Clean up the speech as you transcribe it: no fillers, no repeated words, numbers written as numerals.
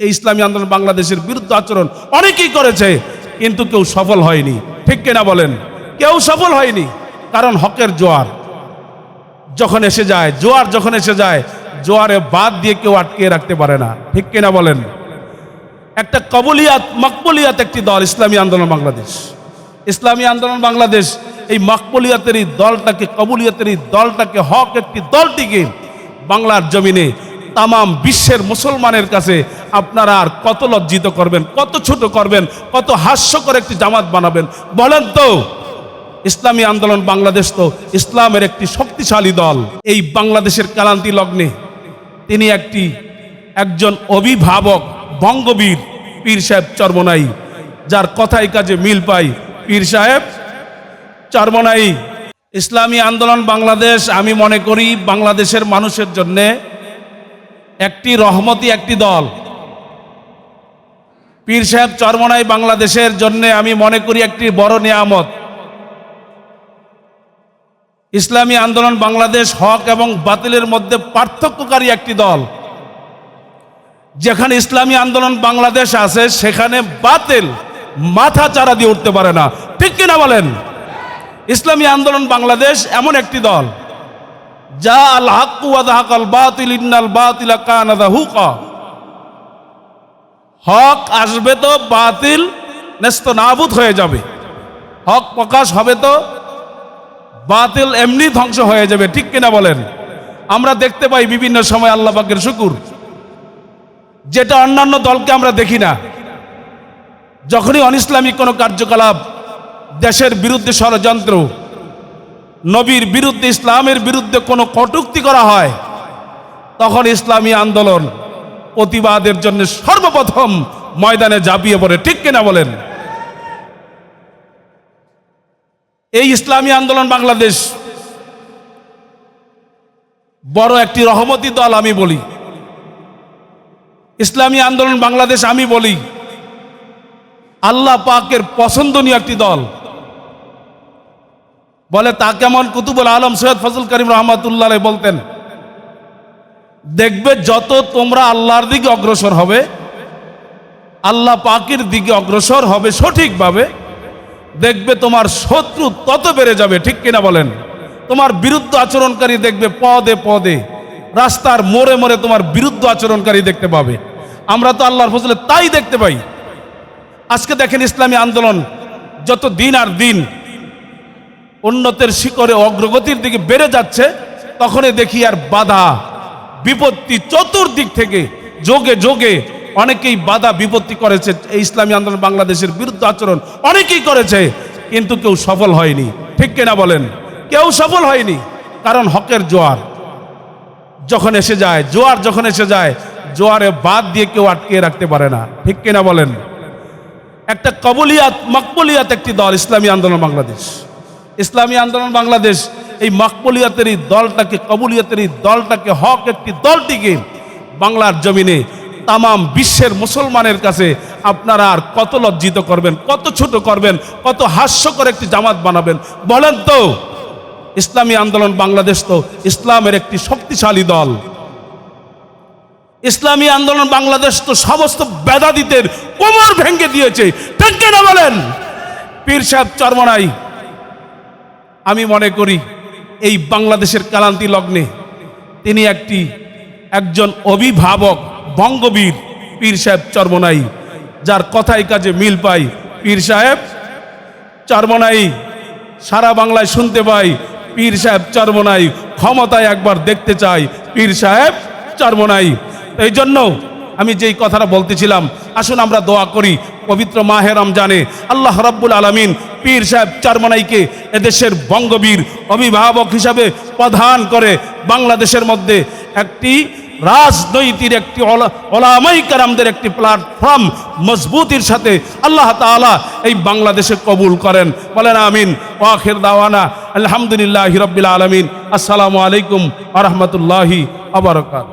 এই ইসলামী আন্দোলন বাংলাদেশের বিরুদ্ধে আচরণ অনেকেই করেছে, কিন্তু কেউ সফল হয়নি। ঠিক কিনা বলেন? কেউ সফল হয়নি। কারণ হকের জোয়ার যখন এসে যায়, জোয়ার যখন এসে যায়, জোয়ারে বাদ দিয়ে কেউ আটকে রাখতে পারে না। ঠিক কিনা বলেন? একটা কবুলিয়াত মকবুলিয়াত একটি দল ইসলামী আন্দোলন বাংলাদেশ। ইসলামী আন্দোলন বাংলাদেশ এই মকবুলিয়াতের এই দলটাকে, কবুলিয়াতের এই দলটাকে, হক একটি দলটিকে বাংলার জমিনে তামাম বিশ্বের মুসলমানের কাছে আপনারা আর কত লজ্জিত করবেন, কত ছোট করবেন, কত হাস্যকর একটি জামাত বানাবেন বলেন তো? ইসলামী আন্দোলন বাংলাদেশ তো ইসলামের একটি শক্তিশালী দল। এই বাংলাদেশের ক্রান্তি লগ্নে তিনি একজন অভিভাবক বঙ্গবীর পীর সাহেব চরমনাই, যার কথায় কাজে মিল পাই। পীর সাহেব চরমনাই। ইসলামী আন্দোলন বাংলাদেশ আমি মনে করি বাংলাদেশের মানুষের জন্য একটি রহমতি একটি দল। পীর সাহেব চরমনাই বাংলাদেশের জন্য আমি মনে করি একটি বড় নিয়ামত। ইসলামী আন্দোলন বাংলাদেশ হক এবং বাতিলের মধ্যে পার্থক্যকারী একটি দল। যেখানে ইসলামী আন্দোলন বাংলাদেশ আছে সেখানে বাতিল মাথা চারা দিয়ে উঠতে পারে না। ঠিক কিনা বলেন? ইসলামী আন্দোলন বাংলাদেশ এমন একটি দল যা আল হক ওয়া যাহাকাল বাতিল ইন্নাল বাতিলা কানা যাহুকা। হক আসবে তো বাতিল নেস্তনাবুদ হয়ে যাবে, হক প্রকাশ হবে তো বাতিল এমনি ধ্বংস হয়ে যাবে। ঠিক কিনা বলেন? আমরা দেখতে পাই বিভিন্ন সময়, আল্লাহ পাকের শুকুর, যেটা অন্যান্য দলকে আমরা দেখি না। যখনই অনইসলামিক কোনো কার্যকলাপ, দেশের বিরুদ্ধে ষড়যন্ত্র, নবীর বিরুদ্ধে, ইসলামের বিরুদ্ধে কোনো কটূক্তি করা হয়, তখন ইসলামী আন্দোলন প্রতিবাদের জন্য সর্বপ্রথম ময়দানে ঝাঁপিয়ে পড়ে। ঠিক কিনা বলেন? এই ইসলামী আন্দোলন বাংলাদেশ বড় একটি রহমতি দল। আমি বলি ইসলামী আন্দোলন বাংলাদেশ, আমি বলি আল্লাহ পাকের পছন্দনীয় একটি দল। বলে তা কেমন? কুতুবুল আলম সৈয়দ ফজল করিম রহমাতুল্লাহ আলাইহি বলতেন, দেখবে যত তোমরা আল্লাহর দিকে অগ্রসর হবে, আল্লাহ পাকের দিকে অগ্রসর হবে সঠিকভাবে, দেখবে তোমার শত্রু তত বেড়ে যাবে। ঠিক কিনা বলেন? তোমার বিরুদ্ধ আচরণকারী দেখবে পদে পদে, রাস্তার মোড়ে মোড়ে তোমার বিরুদ্ধ আচরণকারী দেখতে পাবে। আমরা তো আল্লাহর ফজলে তাই দেখতে পাই। আজকে দেখেন ইসলামী আন্দোলন যত দিন আর দিন উন্নতের শিখরে অগ্রগতির দিকে বেড়ে যাচ্ছে, তখনই দেখি আর বাধা বিপত্তি চতুর্দিক থেকে যোগে যোগে অনেকেই বাধা বিপত্তি করেছে। এই ইসলামী আন্দোলন বাংলাদেশের বিরুদ্ধে আচরণ অনেকেই করেছে, কিন্তু কেউ সফল হয়নি। ঠিক কিনা বলেন? কেউ সফল হয়নি। কারণ হকের জোয়ার যখন এসে যায়, জোয়ার যখন এসে যায়, জোয়ারে বাদ দিয়ে কেউ আটকে রাখতে পারে না। ঠিক কিনা বলেন? একটা কবুলিয়াত মকবুলিয়াত একটি দল ইসলামী আন্দোলন বাংলাদেশ। ইসলামী আন্দোলন বাংলাদেশ এই মকবুলিয়াতের এই দলটাকে, কবুলিয়াতের এই দলটাকে, হক একটি দলটিকে বাংলার জমিনে তামাম বিশ্বের মুসলমানের কাছে আপনারা আর কত লজ্জিত করবেন, কত ছোট করবেন, কত হাস্যকর একটি জামাত বানাবেন বলেন তো? ইসলামী আন্দোলন বাংলাদেশ তো ইসলামের একটি শক্তিশালী দল। ইসলামী আন্দোলন বাংলাদেশ তো সমস্ত বেদাতীতের কোমর ভেঙে দিয়েছে। ঠিক কিনা বলেন? পীর সাহেব চরমনাই আমি মনে করি এই বাংলাদেশের ক্রান্তি লগ্নে তিনি একজন অভিভাবক বঙ্গবীর পীর সাহেব চরমনাই, যার কথায় কাজে মিল পাই। পীর সাহেব চরমনাই সারা বাংলায় শুনতে পাই, পীর সাহেব চরমনাই ক্ষমতায় একবার দেখতে চাই পীর সাহেব চরমনাই। এই জন্য আমি যেই কথাটা বলতেছিলাম, আসুন আমরা দোয়া করি পবিত্র মাহে রমজানে আল্লাহ রাব্বুল আলামিন পীর সাহেব চরমনাইকে এদেশের বঙ্গবীর অভিভাবক হিসাবে প্রধান করে বাংলাদেশের মধ্যে একটি রাজনৈতিক, একটি ওলামায়ে কেরামদের একটি প্ল্যাটফর্ম মজবুতির সাথে আল্লাহ তাআলা এই বাংলাদেশে কবুল করেন। বলেন আমিন। ওয়া আখির দাওয়ানা আলহামদুলিল্লাহি রাব্বিল আলামিন। আসসালামু আলাইকুম ওয়া রাহমাতুল্লাহি ওয়া বারাকাতুহু।